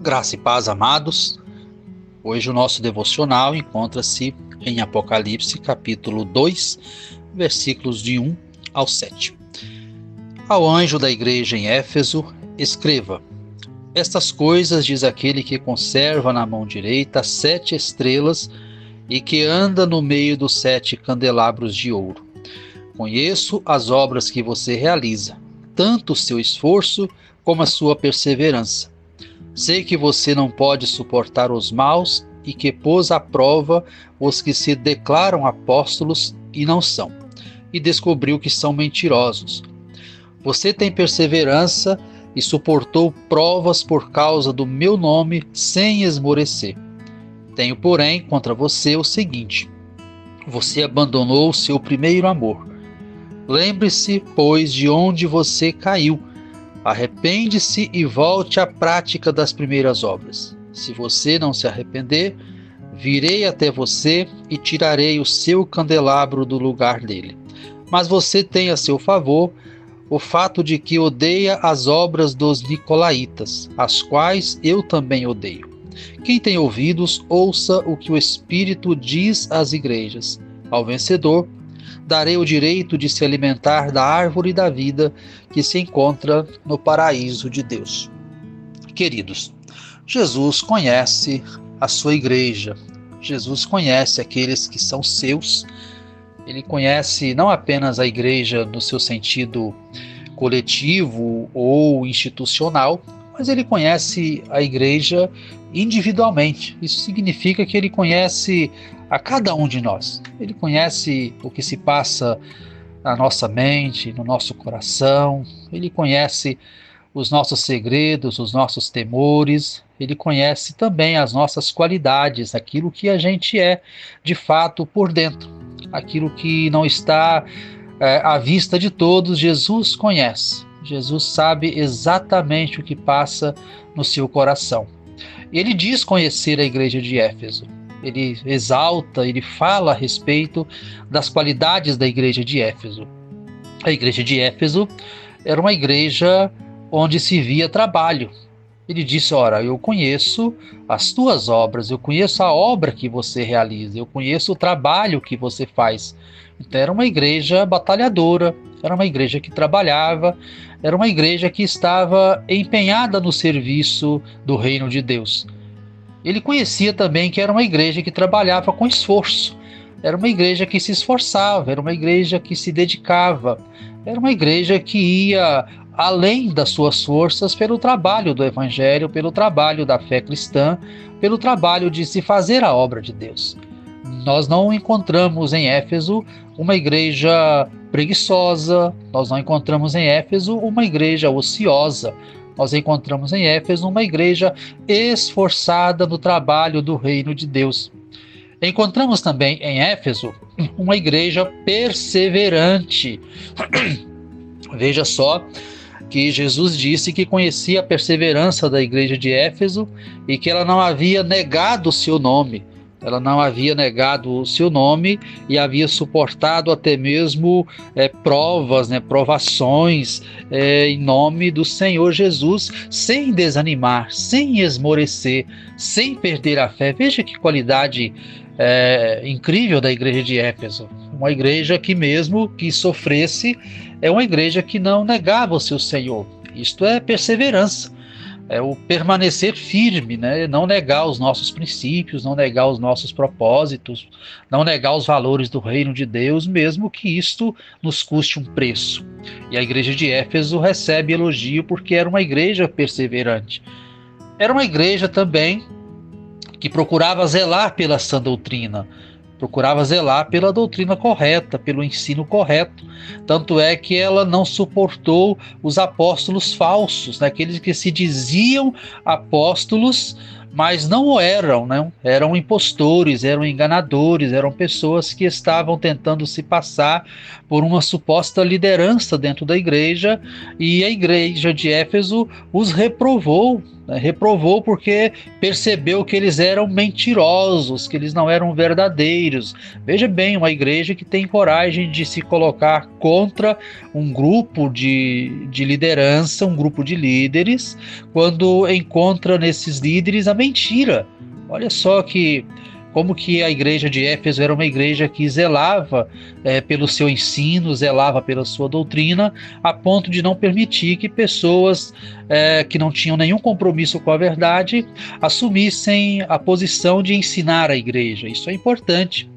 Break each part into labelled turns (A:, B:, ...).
A: Graça e paz, amados. Hoje o nosso devocional encontra-se em Apocalipse, capítulo 2, versículos de 1 ao 7. Ao anjo da igreja em Éfeso, escreva: Estas coisas diz aquele que conserva na mão direita 7 estrelas e que anda no meio dos 7 candelabros de ouro. Conheço as obras que você realiza, tanto o seu esforço como a sua perseverança. Sei que você não pode suportar os maus e que pôs à prova os que se declaram apóstolos e não são, e descobriu que são mentirosos. Você tem perseverança e suportou provas por causa do meu nome sem esmorecer. Tenho, porém, contra você o seguinte: você abandonou o seu primeiro amor. Lembre-se, pois, de onde você caiu. Arrepende-se e volte à prática das primeiras obras. Se você não se arrepender, virei até você e tirarei o seu candelabro do lugar dele. Mas você tem a seu favor o fato de que odeia as obras dos nicolaítas, as quais eu também odeio. Quem tem ouvidos, ouça o que o Espírito diz às igrejas. Ao vencedor, darei o direito de se alimentar da árvore da vida que se encontra no paraíso de Deus. Queridos, Jesus conhece a sua igreja. Jesus conhece aqueles que são seus. Ele conhece não apenas a igreja no seu sentido coletivo ou institucional, mas ele conhece a igreja individualmente. Isso significa que ele conhece a cada um de nós. Ele conhece o que se passa na nossa mente, no nosso coração. Ele conhece os nossos segredos, os nossos temores. Ele conhece também as nossas qualidades, aquilo que a gente é de fato por dentro, aquilo que não está à vista de todos. Jesus conhece. Jesus sabe exatamente o que passa no seu coração. Ele diz conhecer a igreja de Éfeso. Ele exalta, ele fala a respeito das qualidades da igreja de Éfeso. A igreja de Éfeso era uma igreja onde se via trabalho. Ele disse: ora, eu conheço as tuas obras, eu conheço a obra que você realiza, eu conheço o trabalho que você faz. Então era uma igreja batalhadora, era uma igreja que trabalhava, era uma igreja que estava empenhada no serviço do reino de Deus. Ele conhecia também que era uma igreja que trabalhava com esforço, era uma igreja que se esforçava, era uma igreja que se dedicava, era uma igreja que ia além das suas forças pelo trabalho do evangelho, pelo trabalho da fé cristã, pelo trabalho de se fazer a obra de Deus. Nós não encontramos em Éfeso uma igreja preguiçosa, nós não encontramos em Éfeso uma igreja ociosa. Nós encontramos em Éfeso uma igreja esforçada no trabalho do reino de Deus. Encontramos também em Éfeso uma igreja perseverante. Veja só que Jesus disse que conhecia a perseverança da igreja de Éfeso e que ela não havia negado o seu nome. Ela não havia negado o seu nome e havia suportado até mesmo provas, provações em nome do Senhor Jesus, sem desanimar, sem esmorecer, sem perder a fé. Veja que qualidade incrível da igreja de Éfeso. Uma igreja que, mesmo que sofresse, é uma igreja que não negava o seu Senhor. Isto é perseverança. É o permanecer firme, não negar os nossos princípios, não negar os nossos propósitos, não negar os valores do reino de Deus, mesmo que isto nos custe um preço. E a igreja de Éfeso recebe elogio porque era uma igreja perseverante. Era uma igreja também que procurava zelar pela sã doutrina, procurava zelar pela doutrina correta, pelo ensino correto. Tanto é que ela não suportou os apóstolos falsos, aqueles que se diziam apóstolos, mas não o eram, eram impostores, eram enganadores, eram pessoas que estavam tentando se passar por uma suposta liderança dentro da igreja, e a igreja de Éfeso os reprovou, né? Reprovou porque percebeu que eles eram mentirosos, que eles não eram verdadeiros. Veja bem, uma igreja que tem coragem de se colocar contra um grupo de liderança, um grupo de líderes, quando encontra nesses líderes a mentira. Olha só como que a igreja de Éfeso era uma igreja que zelava pelo seu ensino, zelava pela sua doutrina, a ponto de não permitir que pessoas que não tinham nenhum compromisso com a verdade assumissem a posição de ensinar a igreja. Isso é importante.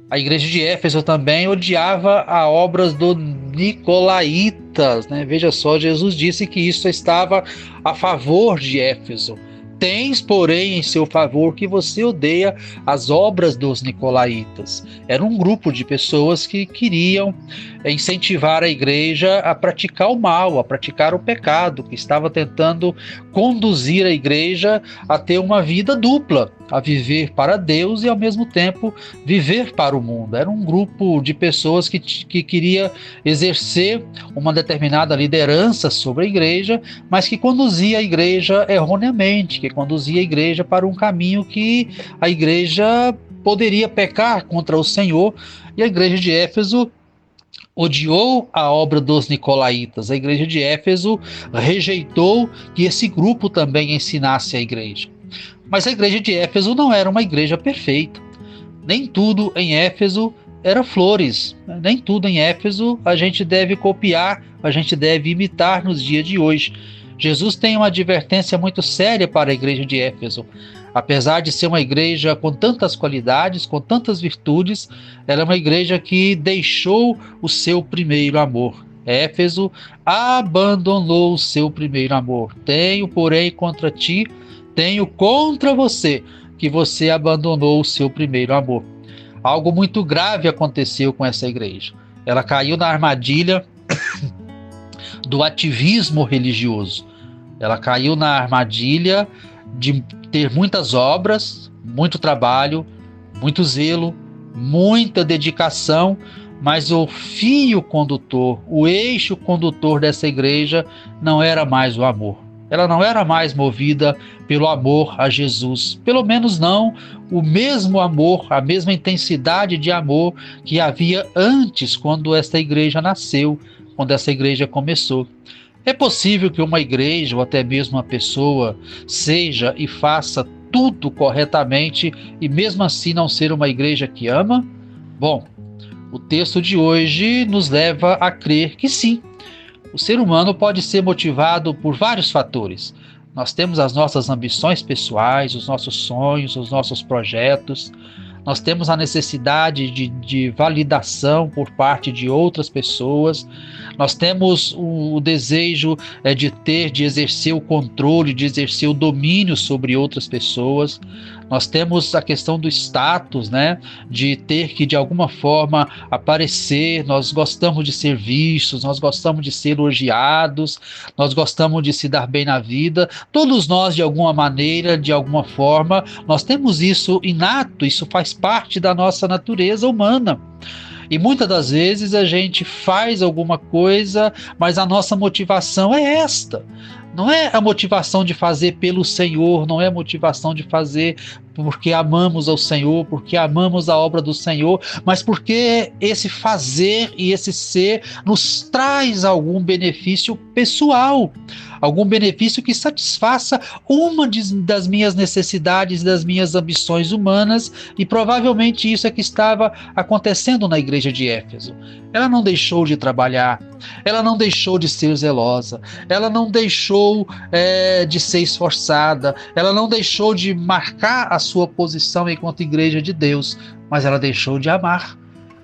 A: A igreja de Éfeso também odiava a obras dos nicolaítas, né? Veja só, Jesus disse que isso estava a favor de Éfeso. Tens, porém, em seu favor que você odeia as obras dos nicolaítas. Era um grupo de pessoas que queriam incentivar a igreja a praticar o mal, a praticar o pecado, que estava tentando conduzir a igreja a ter uma vida dupla, a viver para Deus e, ao mesmo tempo, viver para o mundo. Era um grupo de pessoas que queria exercer uma determinada liderança sobre a igreja, mas que conduzia a igreja erroneamente, que conduzia a igreja para um caminho que a igreja poderia pecar contra o Senhor. E a igreja de Éfeso odiou a obra dos nicolaítas. A igreja de Éfeso rejeitou que esse grupo também ensinasse a igreja. Mas a igreja de Éfeso não era uma igreja perfeita. Nem tudo em Éfeso era flores. Nem tudo em Éfeso a gente deve copiar, a gente deve imitar nos dias de hoje. Jesus tem uma advertência muito séria para a igreja de Éfeso. Apesar de ser uma igreja com tantas qualidades, com tantas virtudes, ela é uma igreja que deixou o seu primeiro amor. Éfeso abandonou o seu primeiro amor. Tenho, porém, contra ti, tenho contra você, que você abandonou o seu primeiro amor. Algo muito grave aconteceu com essa igreja. Ela caiu na armadilha do ativismo religioso. Ela caiu na armadilha de ter muitas obras, muito trabalho, muito zelo, muita dedicação, mas o fio condutor, o eixo condutor dessa igreja não era mais o amor. Ela não era mais movida pelo amor a Jesus, pelo menos não o mesmo amor, a mesma intensidade de amor que havia antes, quando esta igreja nasceu, quando essa igreja começou. É possível que uma igreja ou até mesmo uma pessoa seja e faça tudo corretamente e mesmo assim não ser uma igreja que ama? Bom, o texto de hoje nos leva a crer que sim. O ser humano pode ser motivado por vários fatores. Nós temos as nossas ambições pessoais, os nossos sonhos, os nossos projetos. Nós temos a necessidade de validação por parte de outras pessoas. Nós temos o desejo de exercer o controle, de exercer o domínio sobre outras pessoas. Nós temos a questão do status, né? De ter que, de alguma forma, aparecer. Nós gostamos de ser vistos, nós gostamos de ser elogiados, nós gostamos de se dar bem na vida. Todos nós, de alguma maneira, de alguma forma, nós temos isso inato, isso faz parte da nossa natureza humana. E muitas das vezes a gente faz alguma coisa, mas a nossa motivação é esta. Não é a motivação de fazer pelo Senhor, não é a motivação de fazer porque amamos ao Senhor, porque amamos a obra do Senhor, mas porque esse fazer e esse ser nos traz algum benefício pessoal, algum benefício que satisfaça uma das minhas necessidades, das minhas ambições humanas, e provavelmente isso é que estava acontecendo na igreja de Éfeso. Ela não deixou de trabalhar, ela não deixou de ser zelosa, ela não deixou de ser esforçada, ela não deixou de marcar a sua posição enquanto igreja de Deus, mas ela deixou de amar.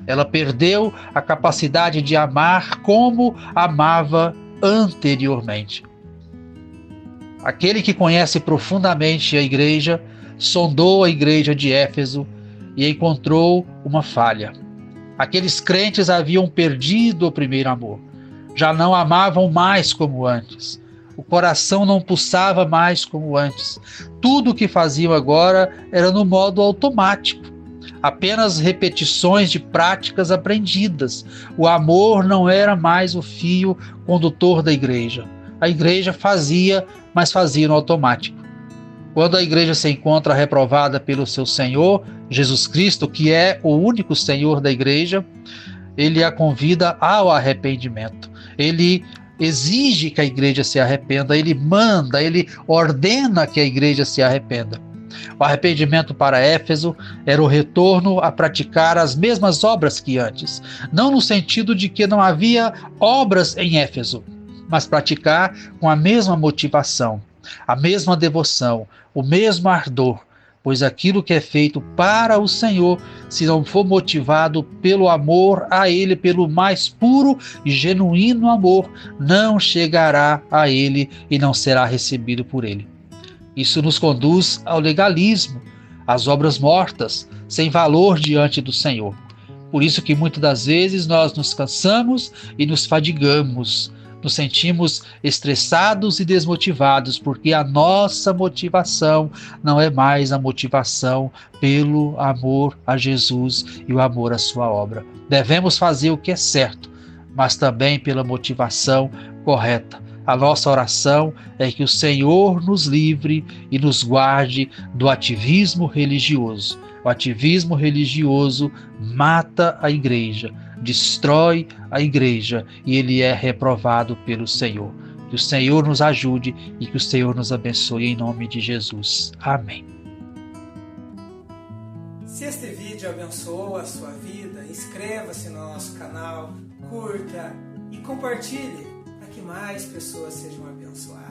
A: Ela perdeu a capacidade de amar como amava anteriormente. Aquele que conhece profundamente a igreja, sondou a igreja de Éfeso e encontrou uma falha. Aqueles crentes haviam perdido o primeiro amor. Já não amavam mais como antes. O coração não pulsava mais como antes. Tudo o que faziam agora era no modo automático. Apenas repetições de práticas aprendidas. O amor não era mais o fio condutor da igreja. a igreja fazia, mas fazia no automático. Quando a igreja se encontra reprovada pelo seu Senhor, Jesus Cristo, que é o único Senhor da igreja, ele a convida ao arrependimento. Ele exige que a igreja se arrependa, ele manda, ele ordena que a igreja se arrependa. O arrependimento para Éfeso era o retorno a praticar as mesmas obras que antes, não no sentido de que não havia obras em Éfeso, mas praticar com a mesma motivação, a mesma devoção, o mesmo ardor, pois aquilo que é feito para o Senhor, se não for motivado pelo amor a Ele, pelo mais puro e genuíno amor, não chegará a Ele e não será recebido por Ele. Isso nos conduz ao legalismo, às obras mortas, sem valor diante do Senhor. Por isso que muitas das vezes nós nos cansamos e nos fadigamos, nos sentimos estressados e desmotivados, porque a nossa motivação não é mais a motivação pelo amor a Jesus e o amor à sua obra. Devemos fazer o que é certo, mas também pela motivação correta. A nossa oração é que o Senhor nos livre e nos guarde do ativismo religioso. O ativismo religioso mata a igreja, destrói a igreja e ele é reprovado pelo Senhor. Que o Senhor nos ajude e que o Senhor nos abençoe em nome de Jesus. Amém.
B: Se este vídeo abençoou a sua vida, inscreva-se no nosso canal, curta e compartilhe para que mais pessoas sejam abençoadas.